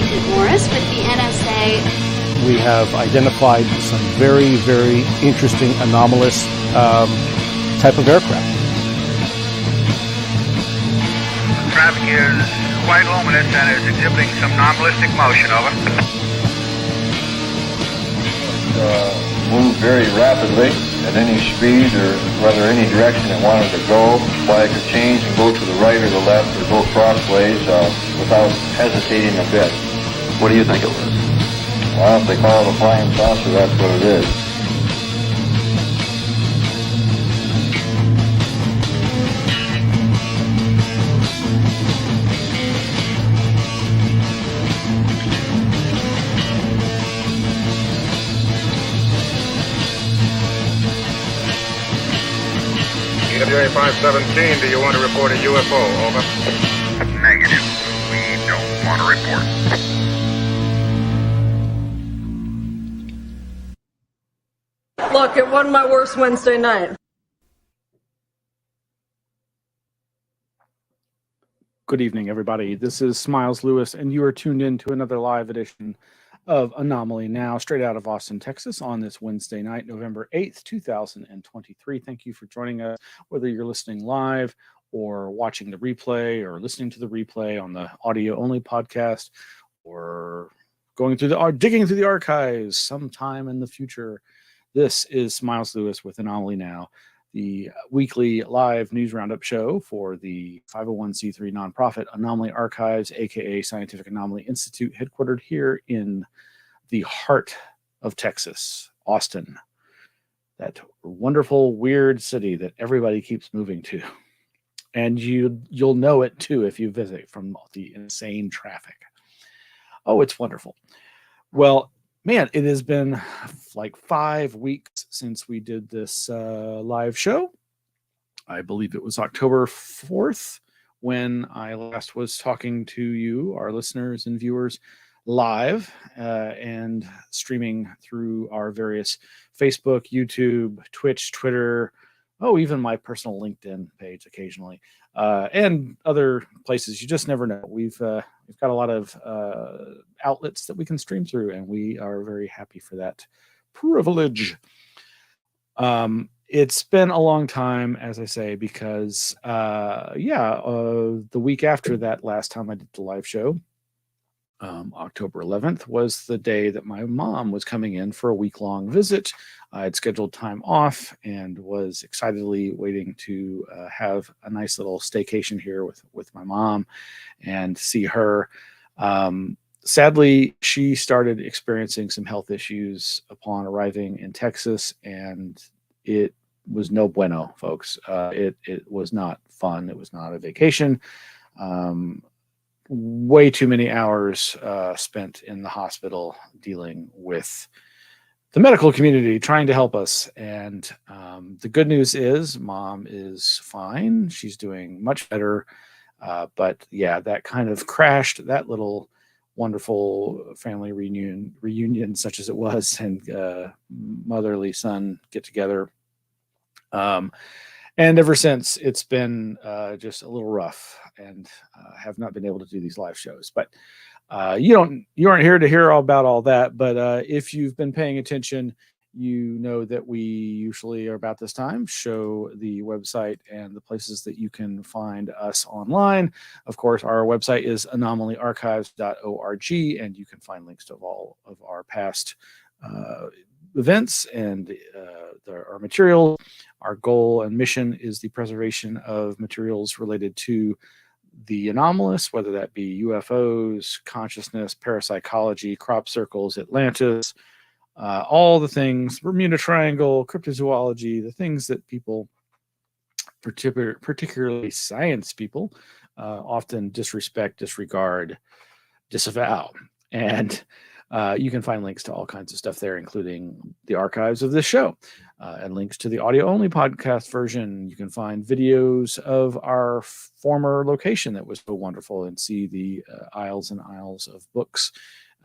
Agent Morris with the NSA. We have identified some very, very interesting anomalous type of aircraft. Traffic is quite luminous and is exhibiting some non-ballistic motion, over. Move very rapidly at any speed or whether any direction it wanted to go. Flag could change and go to the right or the left or go crossways without hesitating a bit. What do you think it was? Well, if they call it a flying saucer, that's what it is. EWA 517, do you want to report a UFO? Over. Negative. We don't want to report. Look, it wasn't my worst Wednesday night. Good evening, everybody. This is Miles Lewis, and you are tuned in to another live edition of Anomaly Now, straight out of Austin, Texas, on this Wednesday night, November 8th, 2023. Thank you for joining us, whether you're listening live or watching the replay or listening to the replay on the audio-only podcast or digging through the archives sometime in the future. This is Miles Lewis with Anomaly Now, the weekly live news roundup show for the 501c3 nonprofit Anomaly Archives, aka Scientific Anomaly Institute, headquartered here in the heart of Texas, Austin, that wonderful, weird city that everybody keeps moving to. And you'll know it too if you visit, from the insane traffic. Oh, it's wonderful. Well, man, it has been like 5 weeks since we did this live show. I believe it was October 4th when I last was talking to you, our listeners and viewers, live and streaming through our various Facebook, YouTube, Twitch, Twitter, even my personal LinkedIn page occasionally, and other places. You just never know. We've got a lot of outlets that we can stream through, and we are very happy for that privilege. It's been a long time, as I say, because the week after that last time I did the live show, October 11th, was the day that my mom was coming in for a week-long visit. I had scheduled time off and was excitedly waiting to have a nice little staycation here with my mom and see her. Sadly, she started experiencing some health issues upon arriving in Texas, and it was no bueno, folks. It was not fun. It was not a vacation. Way too many hours spent in the hospital dealing with the medical community trying to help us. And the good news is Mom is fine. She's doing much better. But yeah, that kind of crashed that little wonderful family reunion such as it was, and motherly son get together. And ever since, it's been just a little rough, and have not been able to do these live shows. But you aren't here to hear all about all that. But if you've been paying attention, you know that we usually, are about this time, show the website and the places that you can find us online. Of course, our website is anomalyarchives.org, and you can find links to all of our past events and our material. Our goal and mission is the preservation of materials related to the anomalous, whether that be UFOs, consciousness, parapsychology, crop circles, Atlantis, all the things, Bermuda Triangle, cryptozoology, the things that people, particularly science people, often disrespect, disregard, disavow. And you can find links to all kinds of stuff there, including the archives of this show and links to the audio-only podcast version. You can find videos of our former location that was so wonderful, and see the aisles and aisles of books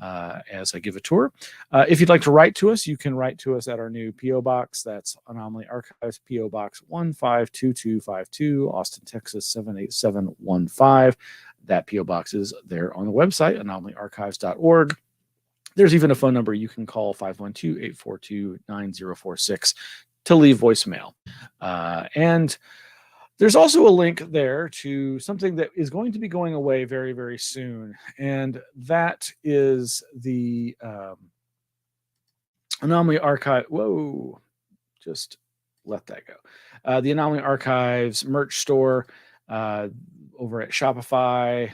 as I give a tour. If you'd like to write to us, you can write to us at our new P.O. Box. That's Anomaly Archives, P.O. Box 152252, Austin, Texas 78715. that P.O. box is there on the website, anomalyarchives.org. There's even a phone number you can call, 512-842-9046, to leave voicemail. And there's also a link there to something that is going to be going away very, very soon. And that is the Anomaly Archive. Whoa, just let that go. The Anomaly Archives merch store over at Shopify.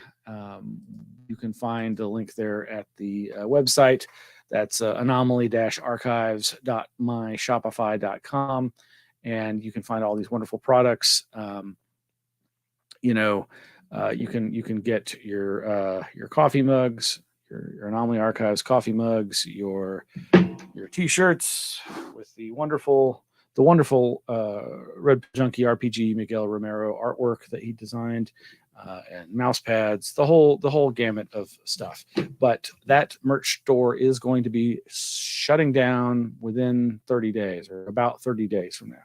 You can find the link there at the website. That's anomaly-archives.myshopify.com. And you can find all these wonderful products. You can get your coffee mugs, your Anomaly Archives coffee mugs, your t-shirts with the wonderful Red Junkie RPG Miguel Romero artwork that he designed, and mouse pads, the whole gamut of stuff. But that merch store is going to be shutting down within 30 days, or about 30 days from now.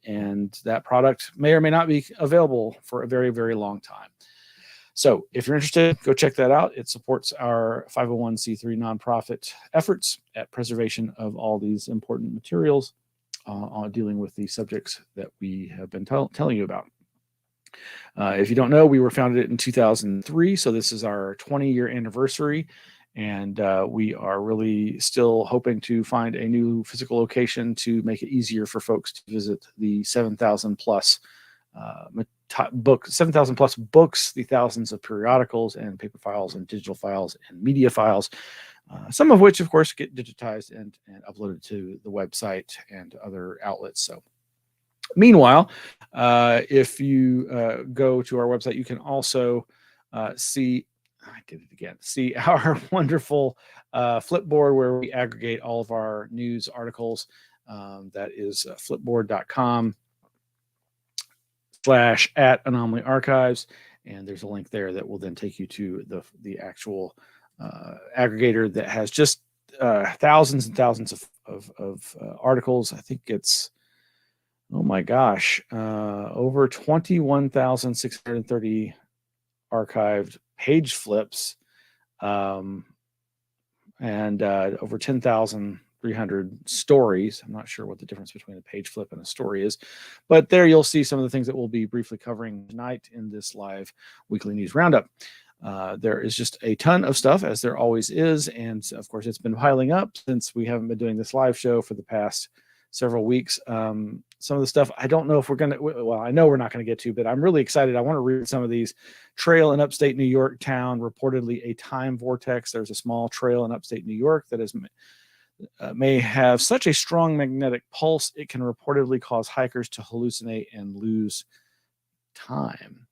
And that product may or may not be available for a very, very long time. So if you're interested, go check that out. It supports our 501c3 nonprofit efforts at preservation of all these important materials, on dealing with the subjects that we have been telling you about. If you don't know, we were founded in 2003, so this is our 20-year anniversary, and we are really still hoping to find a new physical location to make it easier for folks to visit the 7,000 plus books, the thousands of periodicals and paper files and digital files and media files, some of which, of course, get digitized and uploaded to the website and other outlets. So meanwhile, if you go to our website, you can also see our wonderful Flipboard, where we aggregate all of our news articles. That is flipboard.com/@Anomaly Archives. And there's a link there that will then take you to the actual aggregator that has just thousands and thousands of articles. I think it's, oh my gosh, over 21,630 archived page flips, and over 10,300 stories. I'm not sure what the difference between a page flip and a story is, but there you'll see some of the things that we'll be briefly covering tonight in this live weekly news roundup. There is just a ton of stuff, as there always is, and of course it's been piling up since we haven't been doing this live show for the past several weeks. Some of the stuff I don't know if we're going to, well, I know we're not going to get to, but I'm really excited. I want to read some of these. Trail in upstate New York town, reportedly a time vortex. There's a small trail in upstate New York that is may have such a strong magnetic pulse it can reportedly cause hikers to hallucinate and lose time.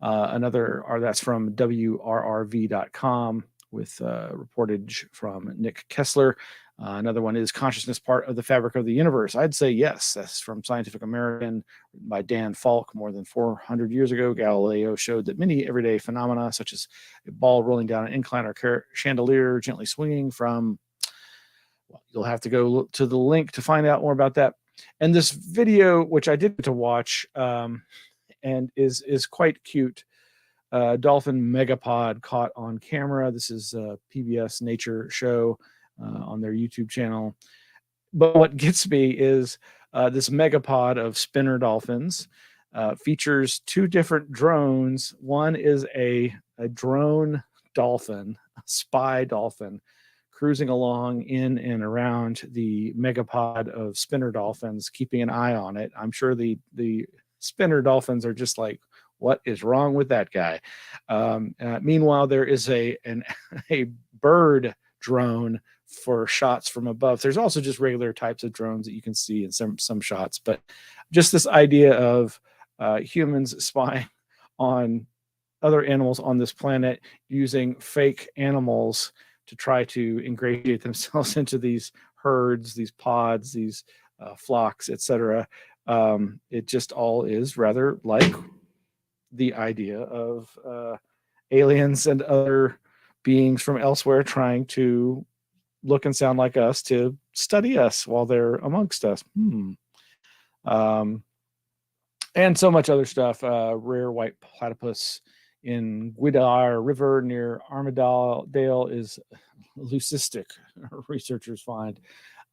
That's from WRRV.com with reportage from Nick Kessler. Another one is consciousness part of the fabric of the universe. I'd say yes. That's from Scientific American by Dan Falk. More than 400 years ago, Galileo showed that many everyday phenomena, such as a ball rolling down an incline or chandelier gently swinging from, well, you'll have to go to the link to find out more about that. And this video, which I did get to watch, and is quite cute. Dolphin megapod caught on camera. This is a PBS Nature show on their YouTube channel. But what gets me is this megapod of spinner dolphins features two different drones. One is a drone dolphin, a spy dolphin, cruising along in and around the megapod of spinner dolphins, keeping an eye on it. I'm sure the spinner dolphins are just like, what is wrong with that guy? Meanwhile, there is a bird drone for shots from above. There's also just regular types of drones that you can see in some shots, but just this idea of humans spying on other animals on this planet using fake animals to try to ingratiate themselves into these herds, these pods, these flocks, etc. It just all is rather like the idea of aliens and other beings from elsewhere trying to look and sound like us to study us while they're amongst us. And so much other stuff. Rare white platypus in Guadalajara River near Armadale is leucistic, researchers find.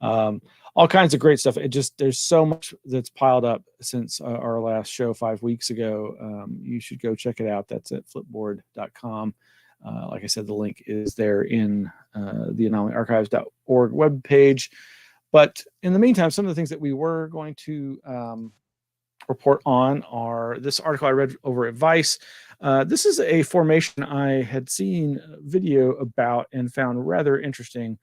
All kinds of great stuff. There's so much that's piled up since our last show 5 weeks ago. You should go check it out. That's at flipboard.com. Like I said, the link is there in the anomalyarchives.org webpage. But in the meantime, some of the things that we were going to report on are this article I read over at Vice. This is a formation I had seen a video about and found rather interesting.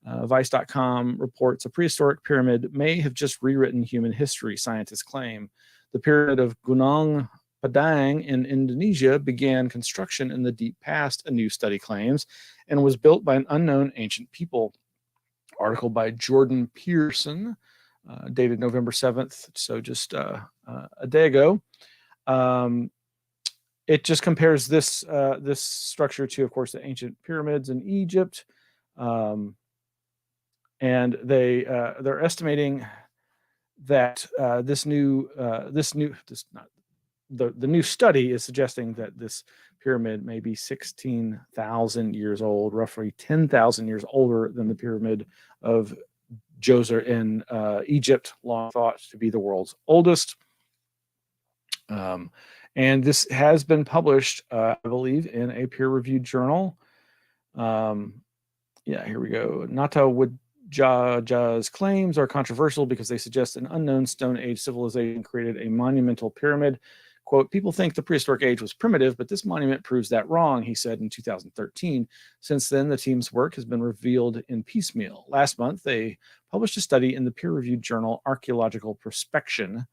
Vice.com reports a prehistoric pyramid may have just rewritten human history, scientists claim. The pyramid of Gunung Padang in Indonesia began construction in the deep past, a new study claims, and was built by an unknown ancient people. Article by Jordan Pearson, dated November 7th, so just a day ago. It just compares this structure to, of course, the ancient pyramids in Egypt. And they're estimating that the new study is suggesting that this pyramid may be 16,000 years old, roughly 10,000 years older than the pyramid of Djoser in Egypt, long thought to be the world's oldest. And this has been published, I believe, in a peer-reviewed journal. Here we go. Ja's claims are controversial because they suggest an unknown Stone Age civilization created a monumental pyramid. Quote, people think the prehistoric age was primitive, but this monument proves that wrong, he said in 2013. Since then, the team's work has been revealed in piecemeal. Last month, they published a study in the peer-reviewed journal Archaeological Prospection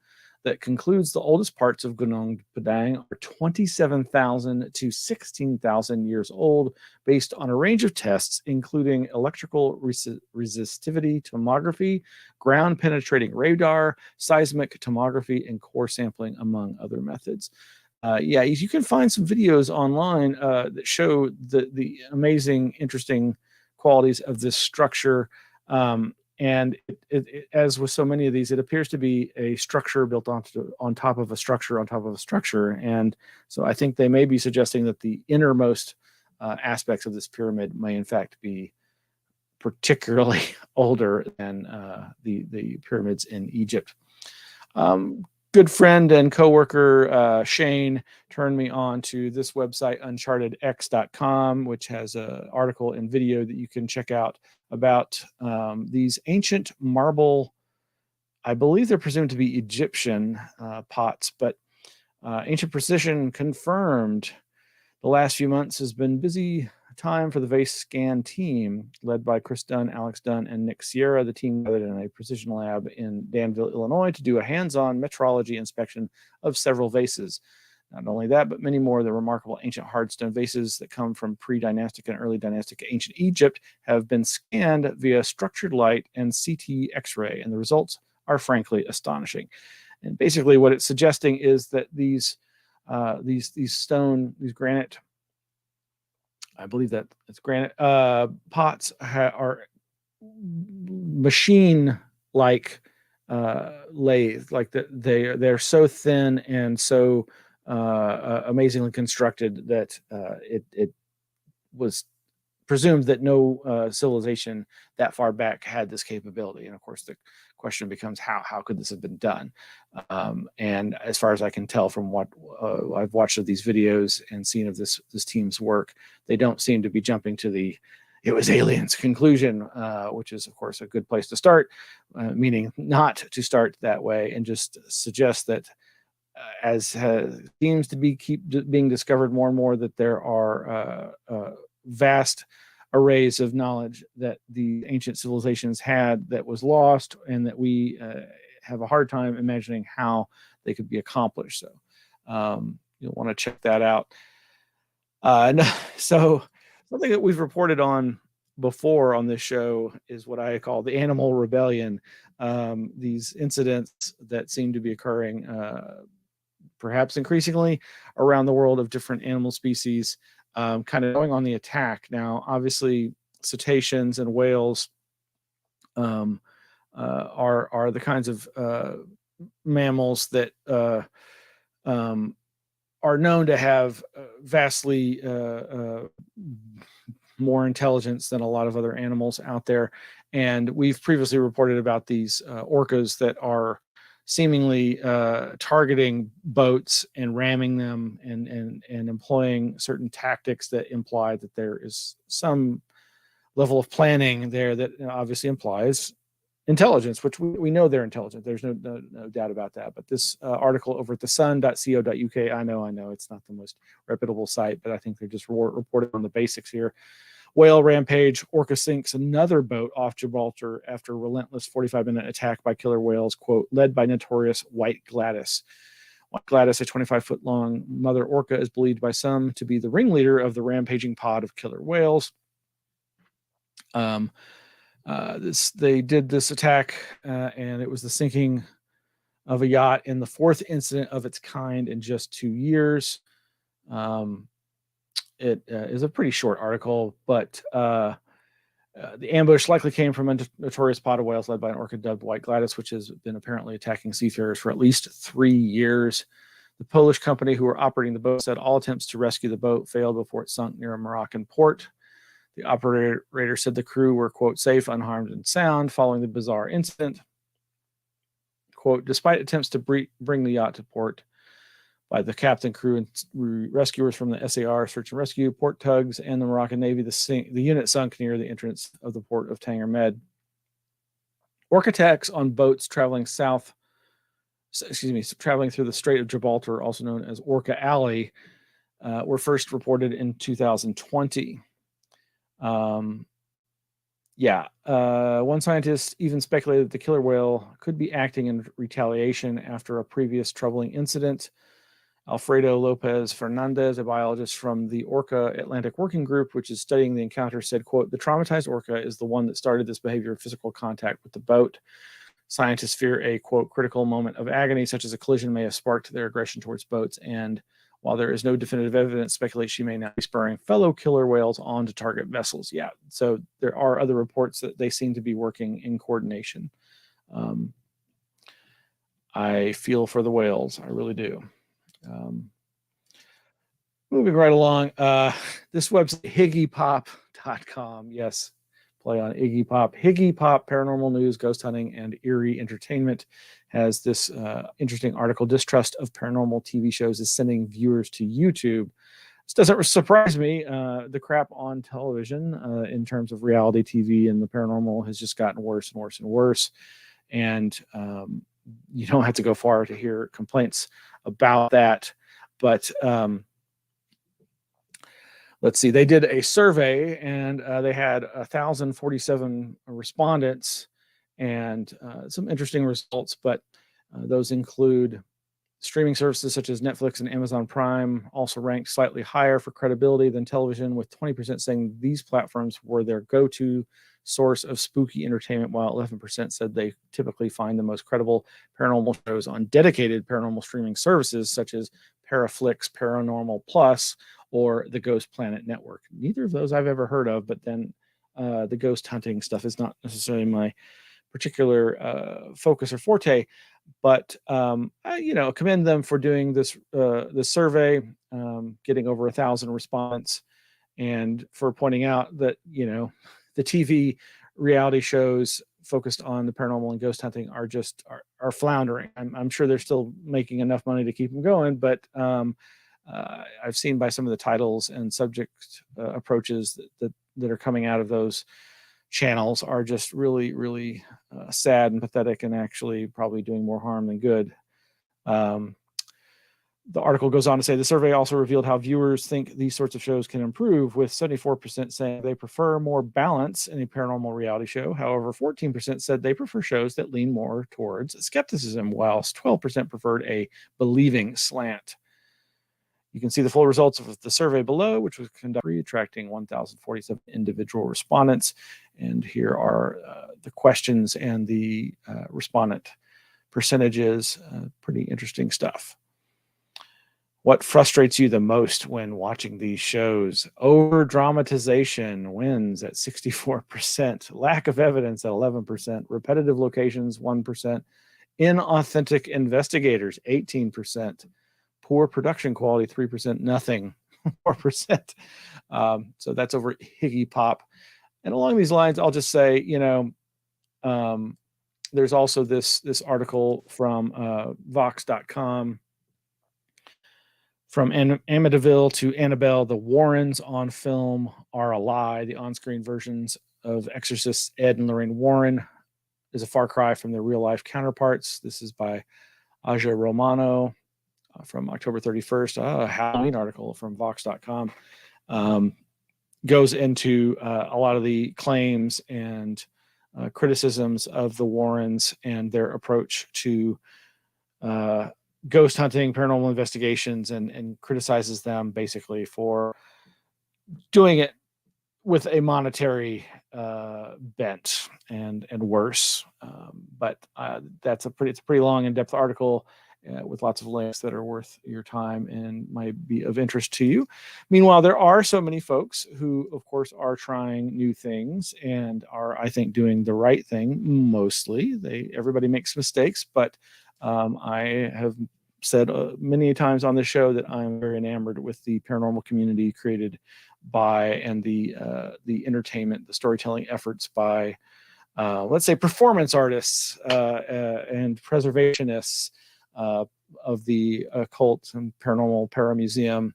that concludes the oldest parts of Gunung Padang are 27,000 to 16,000 years old, based on a range of tests, including electrical resistivity tomography, ground-penetrating radar, seismic tomography, and core sampling, among other methods. You can find some videos online that show the amazing, interesting qualities of this structure. And as with so many of these, it appears to be a structure built on top of a structure on top of a structure. And so I think they may be suggesting that the innermost aspects of this pyramid may in fact be particularly older than the pyramids in Egypt. Good friend and coworker Shane turned me on to this website, unchartedx.com, which has an article and video that you can check out about these ancient marble, I believe they're presumed to be Egyptian pots, but Ancient Precision confirmed the last few months has been busy time for the Vase Scan team, led by Chris Dunn, Alex Dunn, and Nick Sierra. The team gathered in a precision lab in Danville, Illinois, to do a hands-on metrology inspection of several vases. Not only that, but many more of the remarkable ancient hardstone vases that come from pre-dynastic and early dynastic ancient Egypt have been scanned via structured light and CT X-ray, and the results are frankly astonishing. And basically, what it's suggesting is that these granite, I believe that it's granite pots are machine-like lathe, like they're so thin and so amazingly constructed that it was presumed that no civilization that far back had this capability. And of course, the question becomes how could this have been done? And as far as I can tell from what I've watched of these videos and seen of this team's work, they don't seem to be jumping to the "it was aliens" conclusion, which is of course a good place to start, meaning not to start that way, and just suggest that as seems to keep being discovered more and more, that there are vast arrays of knowledge that the ancient civilizations had that was lost, and that we have a hard time imagining how they could be accomplished. So you'll want to check that out. So something that we've reported on before on this show is what I call the animal rebellion. These incidents that seem to be occurring perhaps increasingly around the world of different animal species, kind of going on the attack. Now, obviously, cetaceans and whales are the kinds of mammals that are known to have vastly more intelligence than a lot of other animals out there. And we've previously reported about these orcas that are seemingly targeting boats and ramming them and employing certain tactics that imply that there is some level of planning there that obviously implies intelligence, which we know they're intelligent. There's no doubt about that. But this article over at thesun.co.uk, I know it's not the most reputable site, but I think they're just reporting on the basics here. Whale rampage, orca sinks another boat off Gibraltar after relentless 45-minute attack by killer whales, quote, led by notorious White Gladys. White Gladys, a 25-foot-long mother orca, is believed by some to be the ringleader of the rampaging pod of killer whales. They did this attack, and it was the sinking of a yacht in the fourth incident of its kind in just 2 years. It is a pretty short article, but the ambush likely came from a notorious pod of whales led by an orca dubbed White Gladys, which has been apparently attacking seafarers for at least 3 years. The Polish company who were operating the boat said all attempts to rescue the boat failed before it sunk near a Moroccan port. The operator said the crew were, quote, safe, unharmed, and sound following the bizarre incident. Quote, despite attempts to bring the yacht to port by the captain, crew, and rescuers from the SAR Search and Rescue, port tugs, and the Moroccan Navy, the unit sunk near the entrance of the port of Tanger Med. Orca attacks on boats traveling through the Strait of Gibraltar, also known as Orca Alley, were first reported in 2020. One scientist even speculated that the killer whale could be acting in retaliation after a previous troubling incident. Alfredo Lopez Fernandez, a biologist from the Orca Atlantic Working Group, which is studying the encounter, said, quote, the traumatized orca is the one that started this behavior of physical contact with the boat. Scientists fear a, quote, critical moment of agony, such as a collision, may have sparked their aggression towards boats. And while there is no definitive evidence, speculate she may now be spurring fellow killer whales on to target vessels. Yeah, so there are other reports that they seem to be working in coordination. I feel for the whales. I really do. Moving right along, this website, higgypop.com. Yes, play on Iggy Pop. Higgy Pop, Paranormal News, Ghost Hunting, and Eerie Entertainment has this interesting article. Distrust of paranormal TV shows is sending viewers to YouTube. This doesn't surprise me. The crap on television in terms of reality TV and the paranormal has just gotten worse and worse and worse. And you don't have to go far to hear complaints about that. But let's see, they did a survey and they had 1,047 respondents and some interesting results, but those include streaming services such as Netflix and Amazon Prime also ranked slightly higher for credibility than television, with 20% saying these platforms were their go-to source of spooky entertainment, while 11% said they typically find the most credible paranormal shows on dedicated paranormal streaming services such as Paraflix, Paranormal Plus, or the Ghost Planet Network. Neither of those I've ever heard of, but then the ghost hunting stuff is not necessarily my particular focus or forte. But I commend them for doing this survey, getting over 1,000 response, and for pointing out that the TV reality shows focused on the paranormal and ghost hunting are floundering. I'm sure they're still making enough money to keep them going, but I've seen by some of the titles and subject approaches that are coming out of those channels are just really, really sad and pathetic, and actually probably doing more harm than good. The article goes on to say the survey also revealed how viewers think these sorts of shows can improve, with 74% saying they prefer more balance in a paranormal reality show. However, 14% said they prefer shows that lean more towards skepticism, whilst 12% preferred a believing slant. You can see the full results of the survey below, which was conducted, attracting 1,047 individual respondents. And here are the questions and the respondent percentages. Pretty interesting stuff. What frustrates you the most when watching these shows? Over dramatization wins at 64%. Lack of evidence at 11%. Repetitive locations 1%. Inauthentic investigators 18%. poor production quality, 3%, nothing, 4%. So that's over at Higgy Pop. And along these lines, I'll just say, there's also this article from Vox.com. From Amityville to Annabelle, the Warrens on film are a lie. The on-screen versions of exorcists Ed and Lorraine Warren is a far cry from their real-life counterparts. This is by Aja Romano from October 31st. A Halloween article from Vox.com goes into a lot of the claims and criticisms of the Warrens and their approach to ghost hunting, paranormal investigations, and criticizes them basically for doing it with a monetary bent and worse. But it's a pretty long, in-depth article with lots of links that are worth your time and might be of interest to you. Meanwhile, there are so many folks who, of course, are trying new things and are, I think, doing the right thing. Mostly, everybody makes mistakes, but I have said many times on this show that I'm very enamored with the paranormal community created by and the entertainment, the storytelling efforts by, let's say, performance artists and preservationists of the occult and paranormal paramuseum,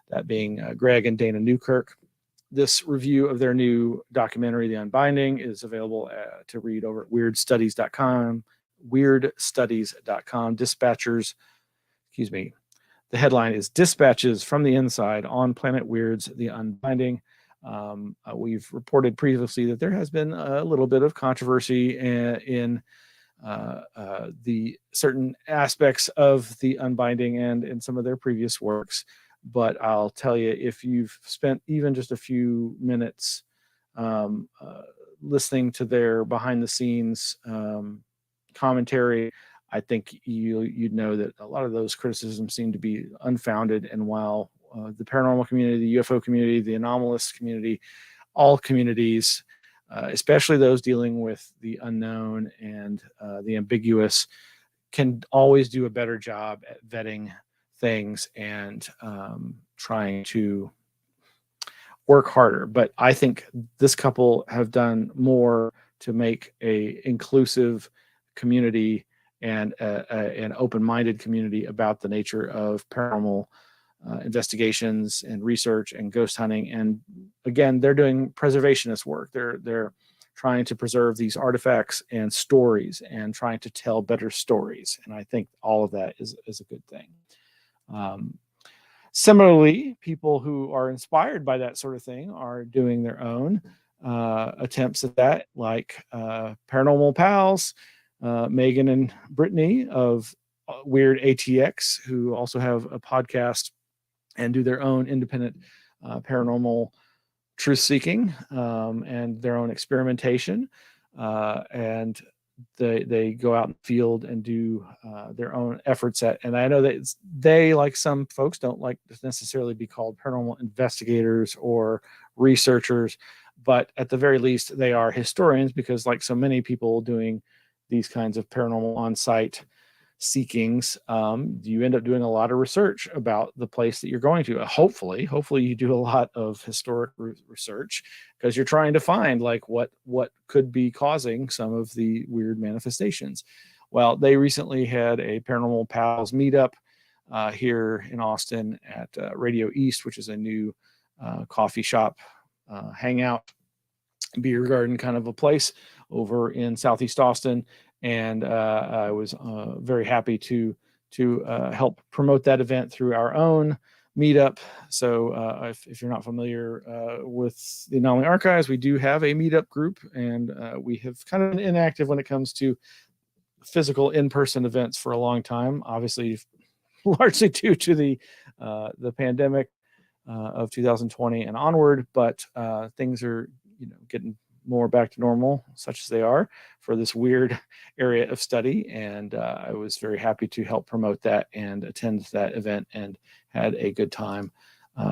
that being Greg and Dana Newkirk. This review of their new documentary, The Unbinding, is available to read over at weirdstudies.com. Dispatchers, the headline is Dispatches from the Inside on Planet Weird's The Unbinding. We've reported previously that there has been a little bit of controversy in the certain aspects of The Unbinding and in some of their previous works. But I'll tell you, if you've spent even just a few minutes listening to their behind the scenes commentary, I think you'd know that a lot of those criticisms seem to be unfounded. And while the paranormal community, the UFO community, the anomalous community, all communities, especially those dealing with the unknown and the ambiguous, can always do a better job at vetting things and trying to work harder. But I think this couple have done more to make a inclusive community and an open-minded community about the nature of paranormal investigations and research and ghost hunting. And again, they're doing preservationist work. They're trying to preserve these artifacts and stories and trying to tell better stories. And I think all of that is a good thing. Similarly, people who are inspired by that sort of thing are doing their own attempts at that, like Paranormal Pals, Megan and Brittany of Weird ATX, who also have a podcast and do their own independent paranormal truth seeking and their own experimentation. And they go out in the field and do their own efforts at, and I know that they, like some folks, don't like to necessarily be called paranormal investigators or researchers, but at the very least, they are historians, because like so many people doing these kinds of paranormal on-site seekings, you end up doing a lot of research about the place that you're going to. Hopefully you do a lot of historic research, because you're trying to find like what could be causing some of the weird manifestations. Well, they recently had a Paranormal Pals meetup here in Austin at Radio East, which is a new coffee shop, hangout, beer garden kind of a place over in Southeast Austin. And I was very happy to help promote that event through our own meetup. So if you're not familiar with the Anomaly Archives, we do have a meetup group, and we have kind of been inactive when it comes to physical in-person events for a long time, obviously largely due to the pandemic of 2020 and onward. But things are getting more back to normal, such as they are for this weird area of study. And I was very happy to help promote that and attend that event, and had a good time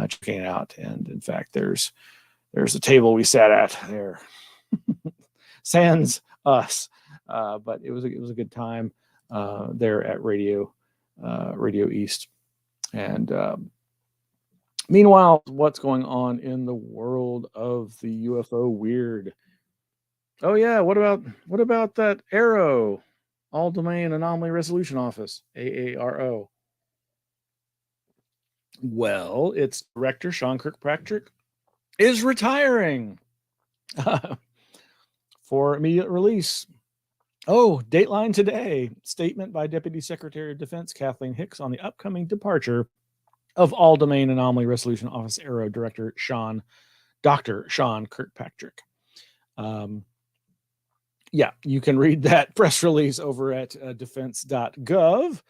checking it out. And in fact, there's a table we sat at there, sans us, but it was a good time there at Radio East. And meanwhile, what's going on in the world of the UFO weird? Oh yeah, what about that ARROW, All Domain Anomaly Resolution Office, AARO? Well, its director Sean Kirkpatrick is retiring for immediate release. Oh, Dateline today. Statement by Deputy Secretary of Defense Kathleen Hicks on the upcoming departure of All Domain Anomaly Resolution Office ARROW Director Dr. Sean Kirkpatrick. Yeah, you can read that press release over at defense.gov.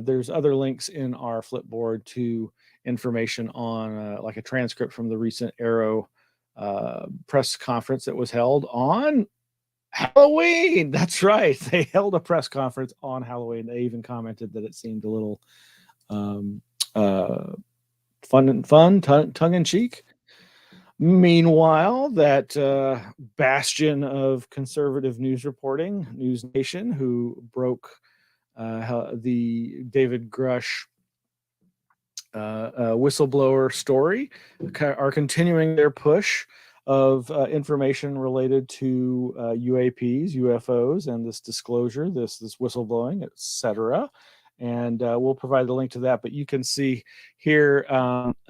There's other links in our Flipboard to information on like a transcript from the recent ARROW press conference that was held on Halloween. That's right. They held a press conference on Halloween. They even commented that it seemed a little tongue in cheek. Meanwhile, that bastion of conservative news reporting, News Nation, who broke the David Grush whistleblower story, are continuing their push of information related to UAPs, UFOs, and this disclosure, this whistleblowing, etc. And we'll provide the link to that. But you can see here Ross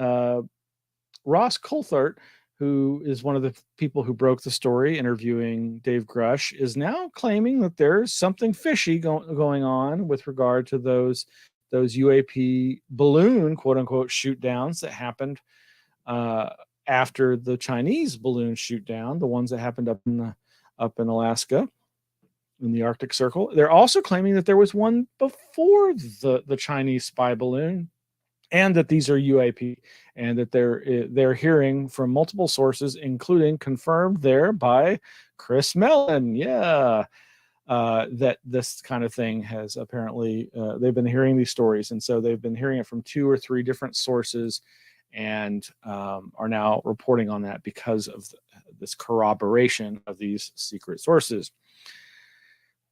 Coulthart, who is one of the people who broke the story, interviewing Dave Grush, is now claiming that there's something fishy going on with regard to those UAP balloon, quote unquote, shoot downs that happened after the Chinese balloon shoot down, the ones that happened up in Alaska, in the Arctic Circle. They're also claiming that there was one before the Chinese spy balloon, and that these are UAP, and that they're hearing from multiple sources, including confirmed there by Chris Mellon. Yeah, that this kind of thing has apparently they've been hearing these stories, and so they've been hearing it from 2 or 3 different sources, and are now reporting on that because of this corroboration of these secret sources.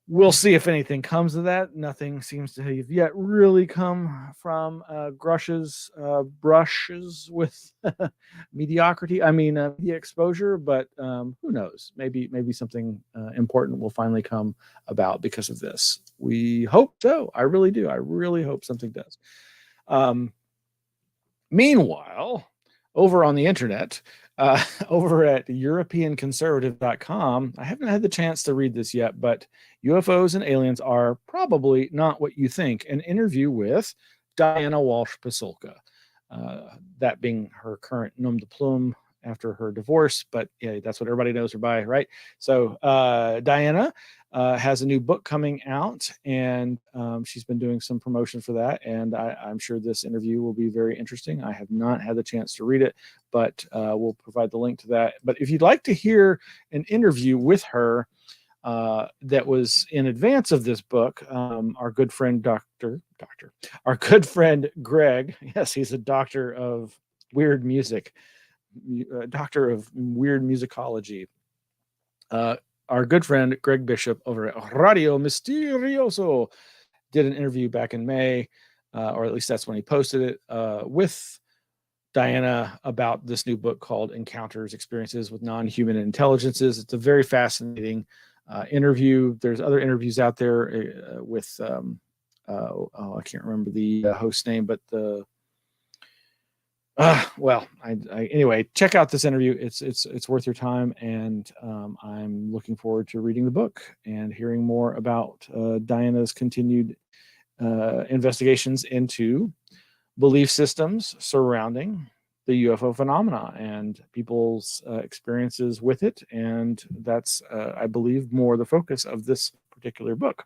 We'll see if anything comes of that. Nothing seems to have yet really come from Grush's brushes with mediocrity. I mean, media exposure, but who knows? Maybe something important will finally come about because of this. We hope so. I really do. I really hope something does. Meanwhile, over on the internet, over at EuropeanConservative.com, I haven't had the chance to read this yet, but UFOs and aliens are probably not what you think. An interview with Diana Walsh Pasulka, that being her current nom de plume after her divorce, but yeah, that's what everybody knows her by, right? So Diana has a new book coming out, and she's been doing some promotion for that, and I'm sure this interview will be very interesting. I have not had the chance to read it, but we'll provide the link to that. But if you'd like to hear an interview with her that was in advance of this book, our good friend our good friend Greg, yes, he's a doctor of weird music, doctor of weird musicology. Our good friend Greg Bishop over at Radio Misterioso did an interview back in May, or at least that's when he posted it, with Diana about this new book called Encounters, Experiences with Non-Human Intelligences. It's a very fascinating interview. There's other interviews out there with, I can't remember the host name, but anyway, check out this interview. It's worth your time, and I'm looking forward to reading the book and hearing more about Diana's continued investigations into belief systems surrounding the UFO phenomena and people's experiences with it, and that's I believe more the focus of this particular book.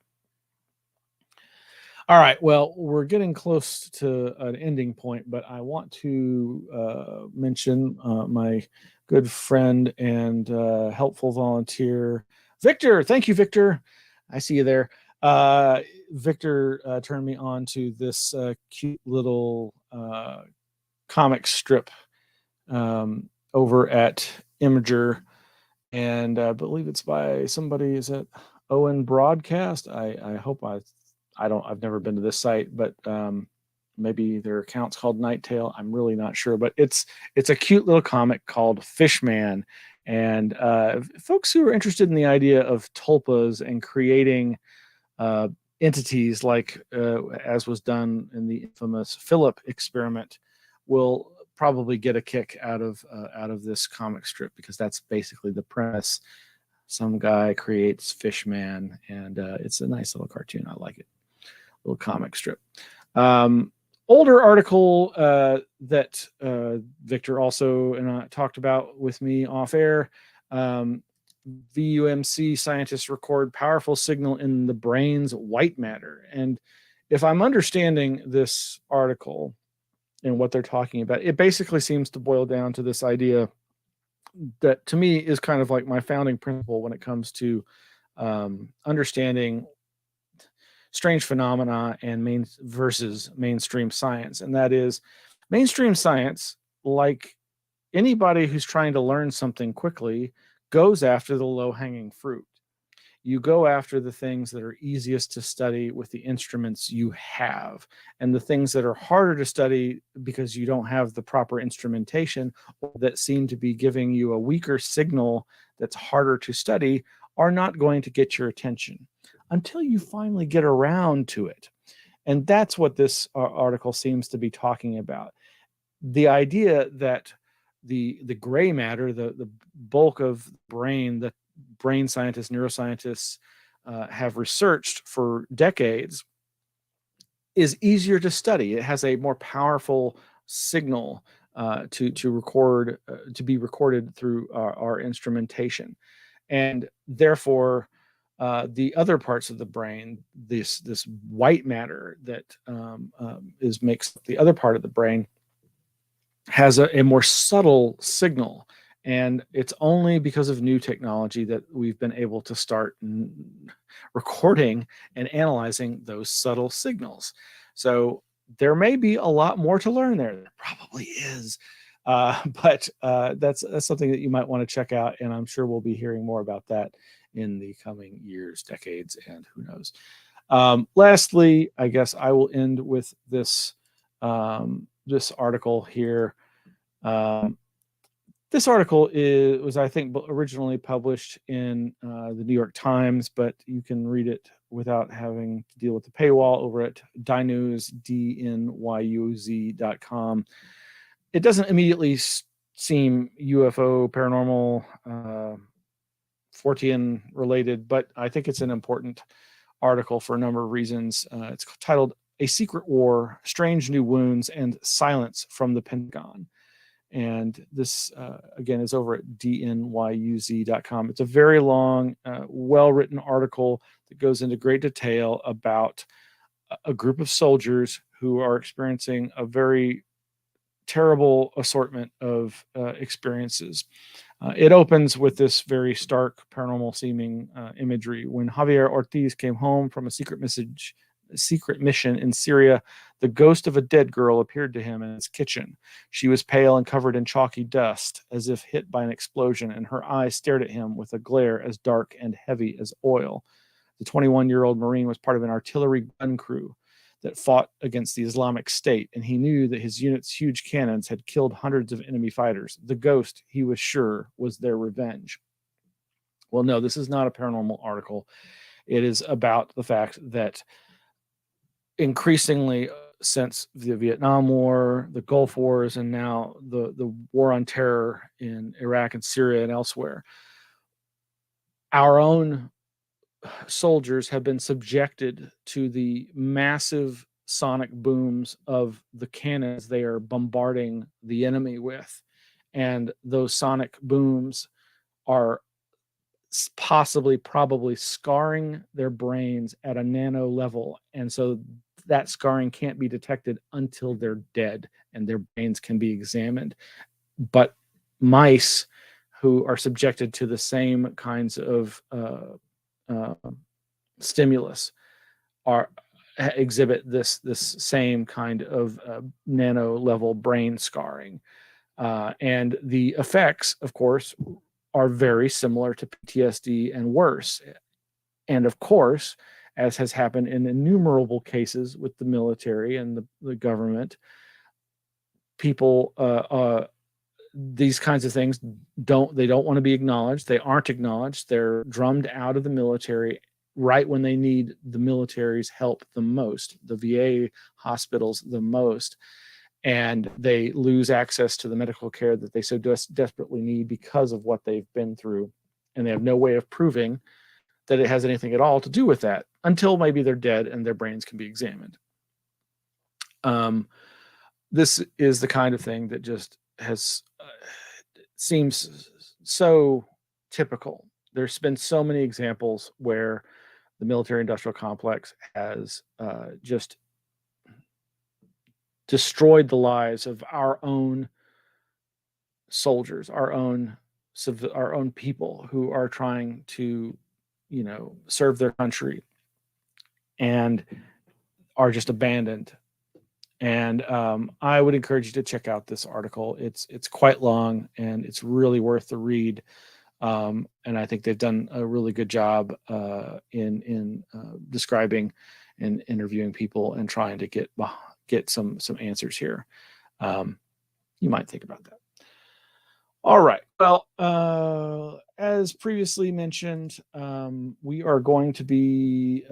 All right, well, we're getting close to an ending point, but I want to mention my good friend and helpful volunteer, Victor. Thank you, Victor. I see you there. Victor turned me on to this cute little comic strip over at Imager, and I believe it's by somebody. Is it Owen Broadcast? I hope I've never been to this site, but maybe their account's called Nighttail. I'm really not sure, but it's a cute little comic called Fishman. And folks who are interested in the idea of tulpas and creating entities like as was done in the infamous Philip experiment will probably get a kick out of this comic strip, because that's basically the premise. Some guy creates Fishman, and it's a nice little cartoon. I like it. Little comic strip. Older article that Victor also and I talked about with me off air. VUMC scientists record powerful signal in the brain's white matter. And if I'm understanding this article and what they're talking about, it basically seems to boil down to this idea that to me is kind of like my founding principle when it comes to understanding strange phenomena and versus mainstream science. And that is, mainstream science, like anybody who's trying to learn something quickly, goes after the low-hanging fruit. You go after the things that are easiest to study with the instruments you have, and the things that are harder to study because you don't have the proper instrumentation, or that seem to be giving you a weaker signal that's harder to study, are not going to get your attention until you finally get around to it. And that's what this article seems to be talking about. The idea that the gray matter, the bulk of brain that brain scientists, neuroscientists have researched for decades, is easier to study. It has a more powerful signal to record, to be recorded through our instrumentation, and therefore the other parts of the brain, this white matter that makes the other part of the brain, has a more subtle signal. And it's only because of new technology that we've been able to start recording and analyzing those subtle signals. So there may be a lot more to learn there. There probably is. But that's something that you might want to check out. And I'm sure we'll be hearing more about that in the coming years, decades, and who knows. Lastly, I guess I will end with this this article here. This article was, I think, originally published in the New York Times, but you can read it without having to deal with the paywall over at dynews, DNYUZ.com. It doesn't immediately seem UFO, paranormal, Fortean related, but I think it's an important article for a number of reasons. It's titled "A Secret War, Strange New Wounds, and Silence from the Pentagon." And this, again, is over at DNYUZ.com. It's a very long, well-written article that goes into great detail about a group of soldiers who are experiencing a very terrible assortment of experiences. It opens with this very stark paranormal-seeming imagery. When Javier Ortiz came home from a secret mission in Syria, the ghost of a dead girl appeared to him in his kitchen. She was pale and covered in chalky dust, as if hit by an explosion, and her eyes stared at him with a glare as dark and heavy as oil. The 21-year-old Marine was part of an artillery gun crew that fought against the Islamic State, and he knew that his unit's huge cannons had killed hundreds of enemy fighters. The ghost, he was sure, was their revenge. Well, no, this is not a paranormal article. It is about the fact that increasingly, since the Vietnam War, the Gulf Wars, and now the war on terror in Iraq and Syria and elsewhere, our own soldiers have been subjected to the massive sonic booms of the cannons they are bombarding the enemy with. And those sonic booms are probably scarring their brains at a nano level. And so that scarring can't be detected until they're dead and their brains can be examined. But mice who are subjected to the same kinds of stimulus exhibit this same kind of nano level brain scarring. And the effects, of course, are very similar to PTSD and worse. And of course, as has happened in innumerable cases with the military and the government. People, these kinds of things don't want to be acknowledged. They aren't acknowledged. They're drummed out of the military right when they need the military's help the most, the VA hospitals the most, and they lose access to the medical care that they so desperately need because of what they've been through, and they have no way of proving that it has anything at all to do with that until maybe they're dead and their brains can be examined. This is the kind of thing that just has seems so typical. There's been so many examples where the military-industrial complex has just destroyed the lives of our own soldiers, our own people who are trying to, serve their country and are just abandoned. And I would encourage you to check out this article. It's quite long and it's really worth the read. And I think they've done a really good job in describing and interviewing people and trying to get some answers here. You might think about that. All right. Well, as previously mentioned, we are going to be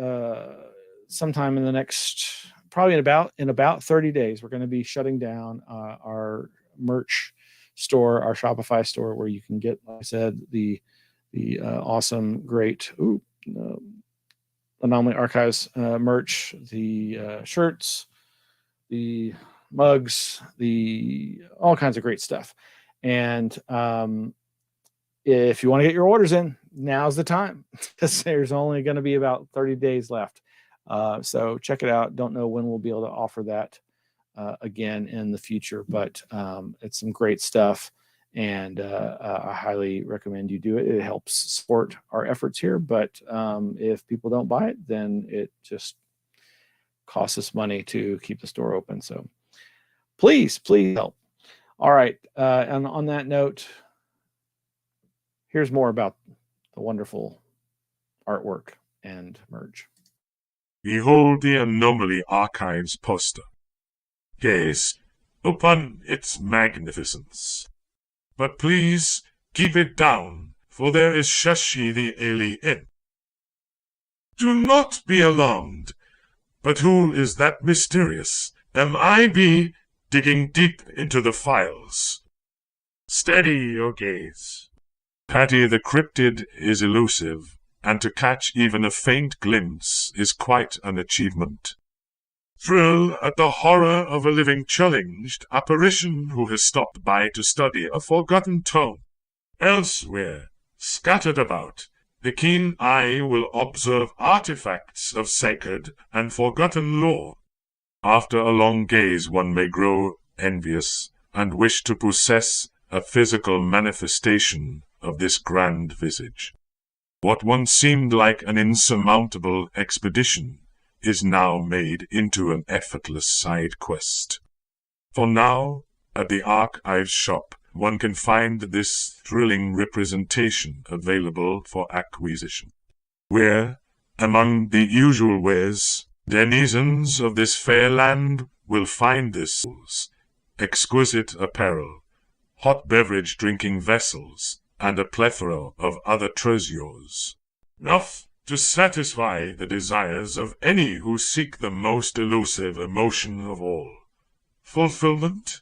sometime in the next, probably in about 30 days, we're going to be shutting down our merch store, our Shopify store, where you can get, like I said, the awesome, great Anomaly Archives merch, the shirts, the mugs, all kinds of great stuff. And if you want to get your orders in, now's the time, because there's only going to be about 30 days left. So check it out. Don't know when we'll be able to offer that again in the future, but it's some great stuff, and I highly recommend you do it. It helps support our efforts here, but if people don't buy it, then it just costs us money to keep the store open. So please help. All right, and on that note, here's more about the wonderful artwork and merch. Behold the Anomaly Archives poster. Gaze upon its magnificence. But please keep it down, for there is Shashi the alien. Do not be alarmed. But who is that mysterious MIB digging deep into the files? Steady your gaze. Patty the cryptid is elusive, and to catch even a faint glimpse is quite an achievement. Thrill at the horror of a living challenged apparition who has stopped by to study a forgotten tome. Elsewhere, scattered about, the keen eye will observe artifacts of sacred and forgotten lore. After a long gaze one may grow envious and wish to possess a physical manifestation of this grand visage. What once seemed like an insurmountable expedition is now made into an effortless side quest. For now, at the Archives shop, one can find this thrilling representation available for acquisition, where, among the usual wares, denizens of this fair land will find this exquisite apparel, hot beverage drinking vessels, and a plethora of other treasures. Enough to satisfy the desires of any who seek the most elusive emotion of all, fulfillment.